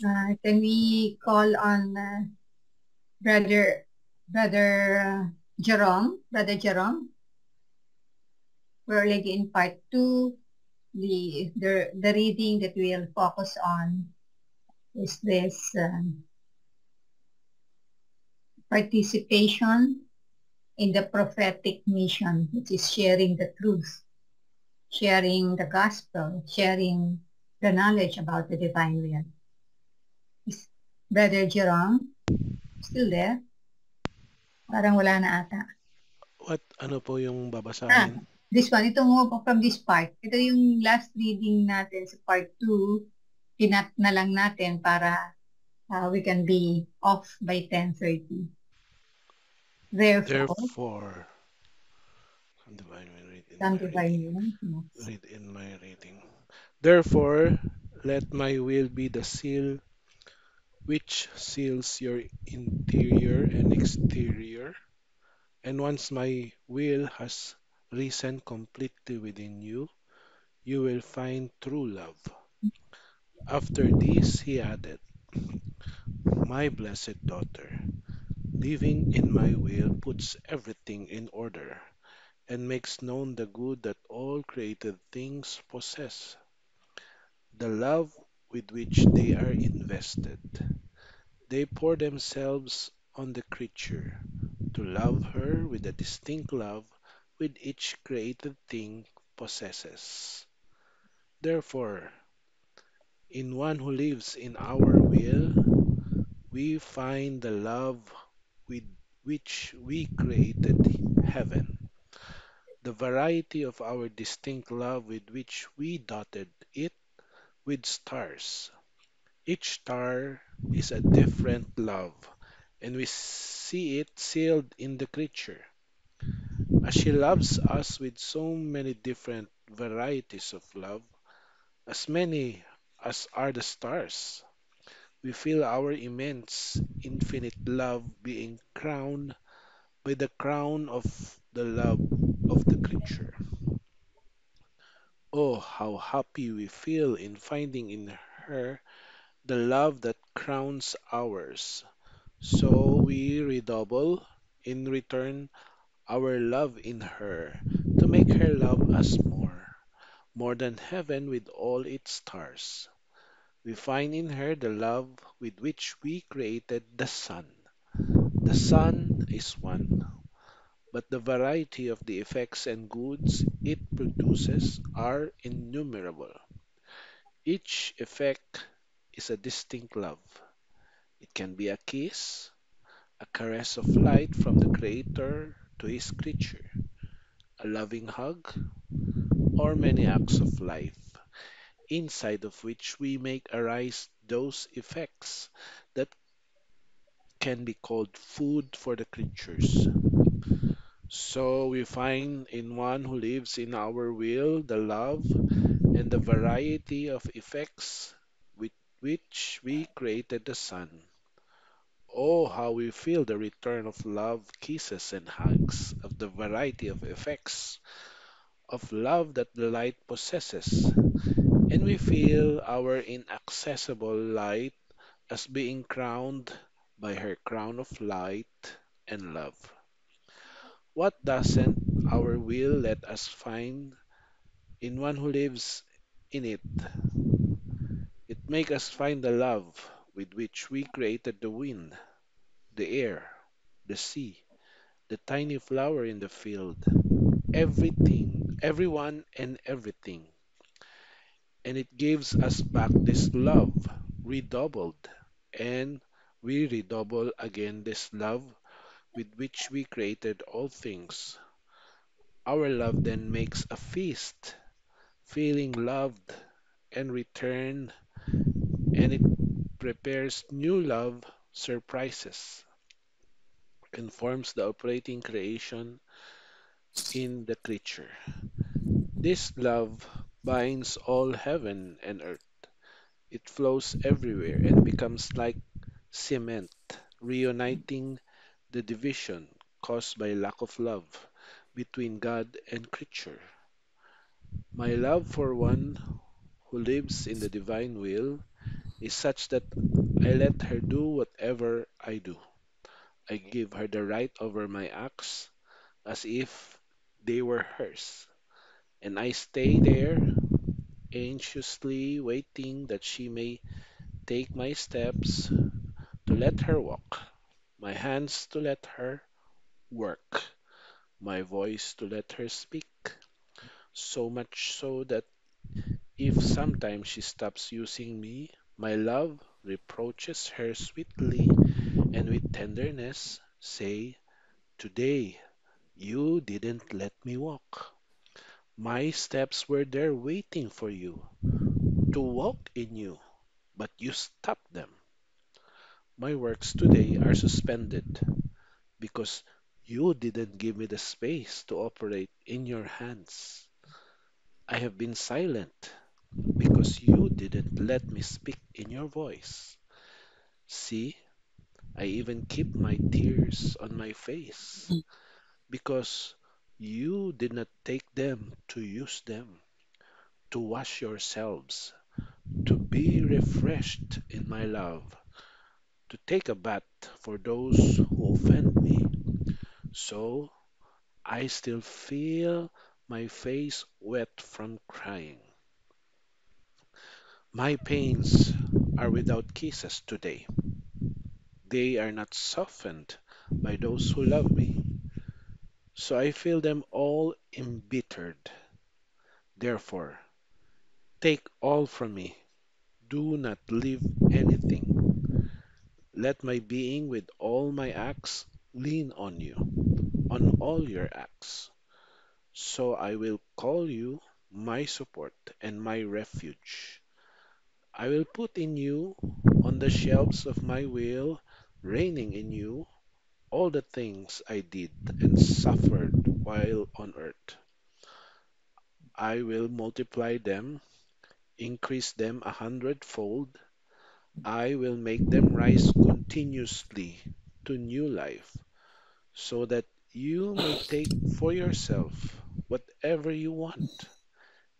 Can we call on Brother Brother Jerome? Brother Jerome, we're already in part two. The reading that we'll focus on is this participation in the prophetic mission, which is sharing the truth, sharing the gospel, sharing the knowledge about the divine will. Is Brother Jerome still there? Parang wala na ata. Ano po yung Ah, babasahin? this one. Ito mo from this part. Ito yung last reading natin sa part 2. Pinat na lang natin para we can be off by 10:30. Therefore, Therefore, divine will read in some my reading. divine will. Yes. Read in my reading. Therefore, let my will be the seal which seals your interior and exterior. And once my will has risen completely within you, you will find true love. After this, he added, my blessed daughter, living in my will puts everything in order and makes known the good that all created things possess, the love with which they are invested. They pour themselves on the creature to love her with the distinct love which each created thing possesses. Therefore, in one who lives in our will, we find the love with which we created heaven, the variety of our distinct love with which we dotted it with stars. Each star is a different love, and we see it sealed in the creature. As she loves us with so many different varieties of love, as many as are the stars, we feel our immense, infinite love being crowned by the crown of the love of the creature. Oh, how happy we feel in finding in her the love that crowns ours. So we redouble in return our love in her to make her love us more than heaven with all its stars. We find in her the love with which we created the sun. The sun is one, but the variety of the effects and goods it produces are innumerable. Each effect is a distinct love. It can be a kiss, a caress of light from the Creator to His creature, a loving hug, or many acts of life, inside of which we make arise those effects that can be called food for the creatures. So we find in one who lives in our will the love and the variety of effects with which we created the sun. Oh, how we feel the return of love, kisses, and hugs, of the variety of effects of love that the light possesses, and we feel our inaccessible light as being crowned by her crown of light and love. What doesn't our will let us find in one who lives in it? It makes us find the love with which we created the wind, the air, the sea, the tiny flower in the field, everything, everyone, and everything. And it gives us back this love redoubled, and we redouble again this love with which we created all things. Our love then makes a feast, feeling loved and return, and it prepares new love surprises and forms the operating creation in the creature. This love binds all heaven and earth. It flows everywhere and becomes like cement, reuniting the division caused by lack of love between God and creature. My love for one who lives in the divine will is such that I let her do whatever I do. I give her the right over my acts as if they were hers. And I stay there, anxiously waiting that she may take my steps to let her walk, my hands to let her work, my voice to let her speak. So much so that if sometimes she stops using me, my love reproaches her sweetly and with tenderness say, "Today you didn't let me walk. My steps were there waiting for you to walk in you, but you stopped them. My works today are suspended because you didn't give me the space to operate in your hands. I have been silent because you didn't let me speak in your voice. See, I even keep my tears on my face because you did not take them to use them, to wash yourselves, to be refreshed in my love, to take a bath for those who offend me. So I still feel my face wet from crying. My pains are without kisses today. They are not softened by those who love me. So I feel them all embittered. Therefore, take all from me. Do not leave anything. Let my being with all my acts lean on you, on all your acts. So I will call you my support and my refuge. I will put in you on the shelves of my will, reigning in you all the things I did and suffered while on earth. I will multiply them, increase them 100-fold. I will make them rise continuously to new life, so that you may take for yourself whatever you want,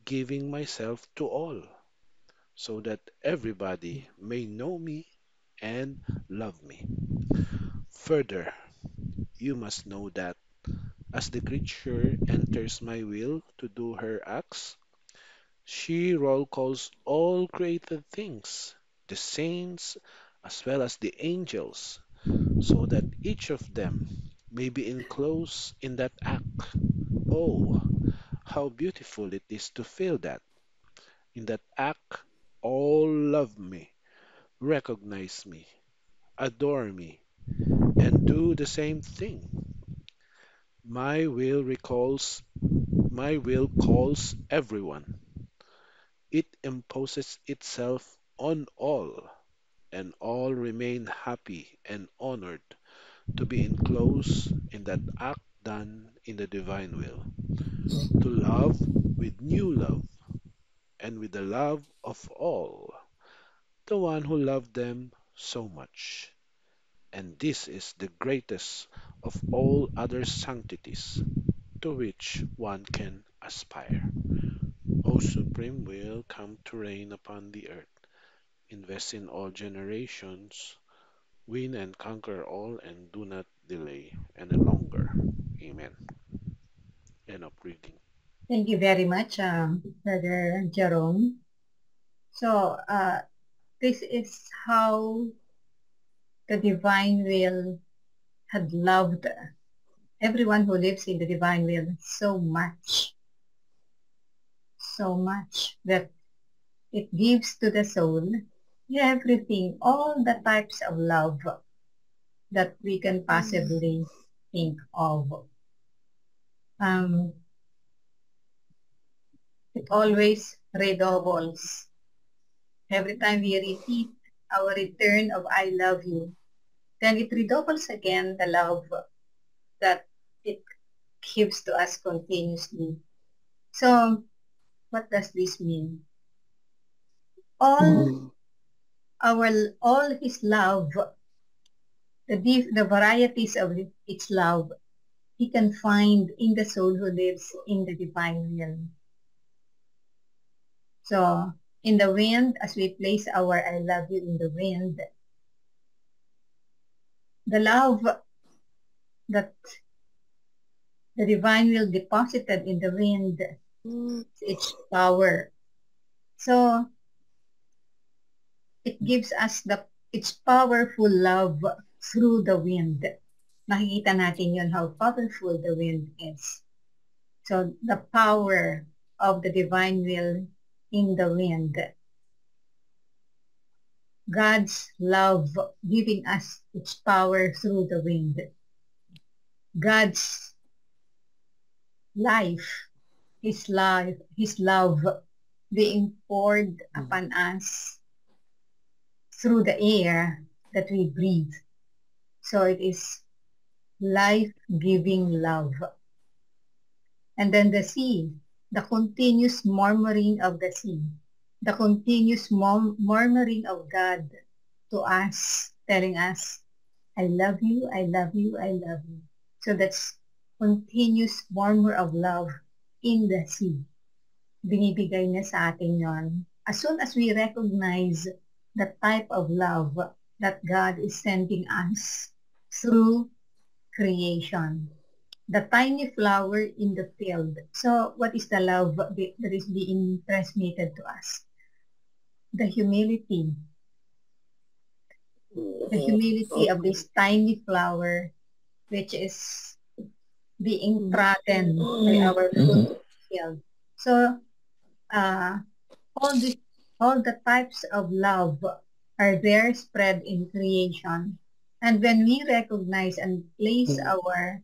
giving myself to all, so that everybody may know me and love me. Further, you must know that as the creature enters my will to do her acts, she roll calls all created things, the saints as well as the angels, so that each of them may be enclosed in that act. Oh, how beautiful it is to feel that in that act all love me, recognize me, adore me, and do the same thing. My will recalls, my will calls everyone. It imposes itself on all, and all remain happy and honored to be enclosed in that act done in the divine will, to love with new love and with the love of all, the one who loved them so much. And this is the greatest of all other sanctities to which one can aspire. O Supreme Will, come to reign upon the earth, invest in all generations, win and conquer all, and do not delay any longer. Amen. End of reading. Thank you very much, Brother Jerome. So, this is how the divine will had loved everyone who lives in the divine will so much that it gives to the soul everything, all the types of love that we can possibly think of. Um, it always redoubles. Every time we repeat our return of I love you, then it redoubles again the love that it gives to us continuously. So, what does this mean? All all his love, the varieties of its love, he can find in the soul who lives in the divine will. So, in the wind, as we place our I love you in the wind, the love that the divine will deposited in the wind, its power. So it gives us its powerful love through the wind. Nakikita natin yun, how powerful the wind is. So the power of the divine will in the wind. God's love giving us its power through the wind. God's life, His love being poured upon us through the air that we breathe. So it is life-giving love. And then the sea, the continuous murmuring of the sea, the continuous murmuring of God to us, telling us, I love you, I love you, I love you. So that's continuous murmur of love in the sea. Binibigay niya sa atin yon. As soon as we recognize the type of love that God is sending us through creation. The tiny flower in the field. So what is the love that is being transmitted to us? The humility. The humility of this tiny flower which is being trodden by our foot field. So all the types of love are there spread in creation. And when we recognize and place our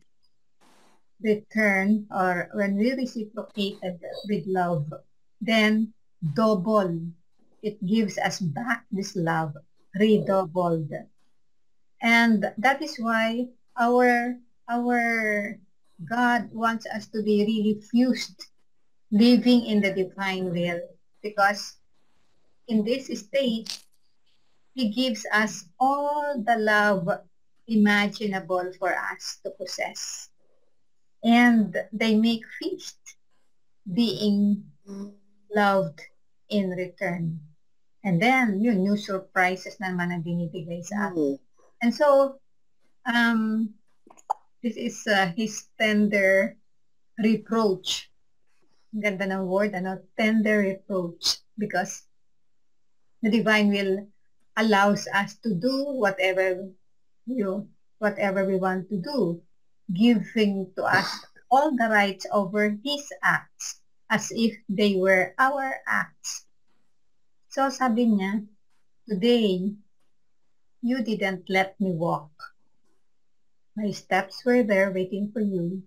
return, or when we reciprocated with love, then double. It gives us back this love, redoubled. And that is why our God wants us to be really fused, living in the divine will, because in this state, He gives us all the love imaginable for us to possess. And they make feast, being loved in return. And then, yun, new surprises naman ang binibigay sa atin. And so, this is His tender reproach. Ang ganda ng word, tender reproach. Because the divine will allows us to do whatever we want to do, giving to us all the rights over His acts as if they were our acts. So sabi niya, today, you didn't let me walk. My steps were there waiting for you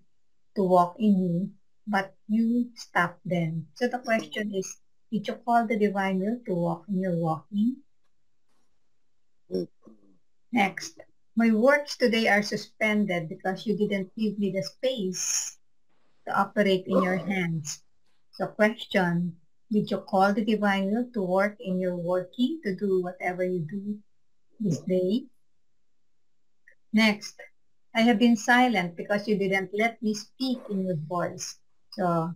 to walk in you, but you stopped them. So the question is, did you call the divine will to walk in your walking? Next, my works today are suspended because you didn't give me the space to operate in your hands. So question, did you call the divine will to work in your working, to do whatever you do this day? Next, I have been silent because you didn't let me speak in your voice. So,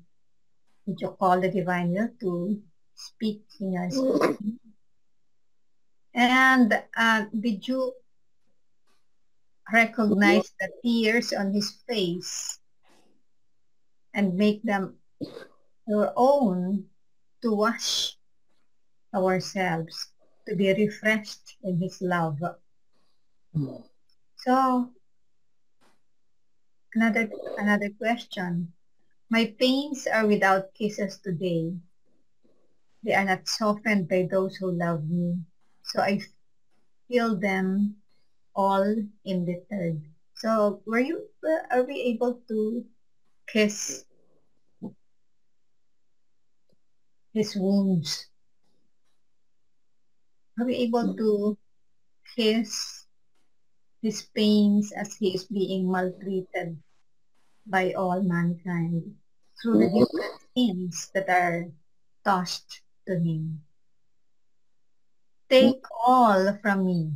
did you call the divine will to speak in your speaking? And did you recognize the tears on His face and make them your own to wash ourselves, to be refreshed in His love? So, another question. My pains are without kisses today. They are not softened by those who love me. So I feel them all embittered. So are we able to kiss His wounds? Are we able to kiss His pains as He is being maltreated by all mankind through the different sins that are tossed to Him? Take all from me.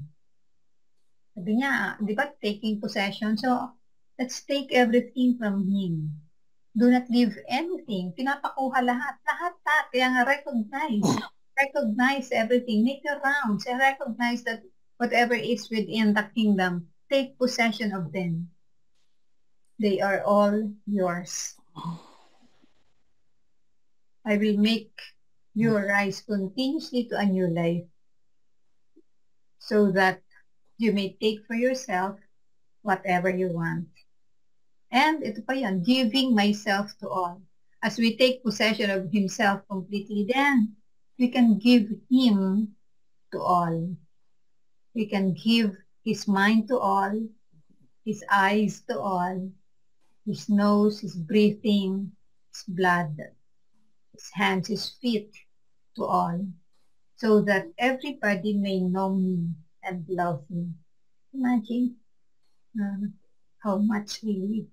Sabi niya, di ba, taking possession. So, let's take everything from Him. Do not leave anything. Pinapakuha lahat. Lahat. Kaya nga recognize everything. Make your rounds and recognize that whatever is within the kingdom take possession of them. They are all yours. I will make you rise continuously to a new life so that you may take for yourself whatever you want. And ito pa yan, giving myself to all. As we take possession of himself completely, then we can give him to all. We can give his mind to all, his eyes to all, his nose, his breathing, his blood, his hands, his feet to all, so that everybody may know me and love me. Imagine how much really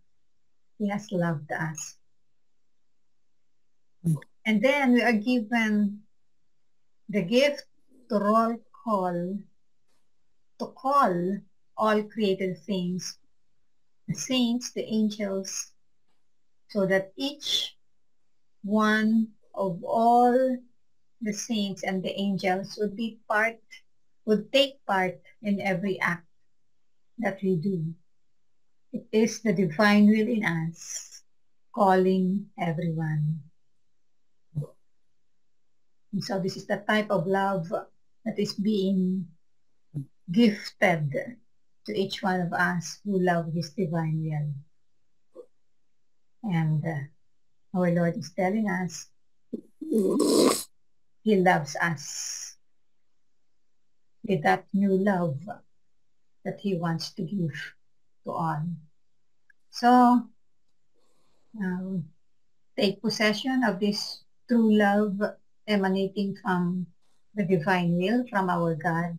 he has loved us. And then we are given the gift to call all created things, the saints, the angels, so that each one of all the saints and the angels would take part in every act that we do. It is the divine will in us calling everyone. And so this is the type of love that is being gifted to each one of us who love his divine will. And our Lord is telling us he loves us with that new love that he wants to give to all. So take possession of this true love emanating from the divine will, from our God,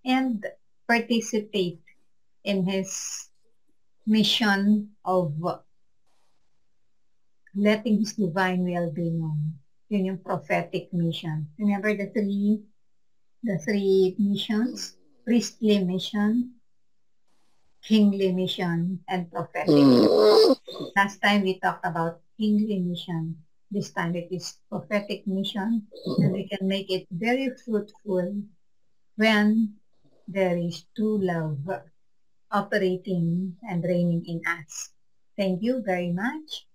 and participate in his mission of letting his divine will be known. Yun yung prophetic mission. Remember the three missions? Priestly mission, kingly mission, and prophetic. Last time we talked about kingly mission. This time it is prophetic mission, and we can make it very fruitful when there is true love operating and reigning in us. Thank you very much.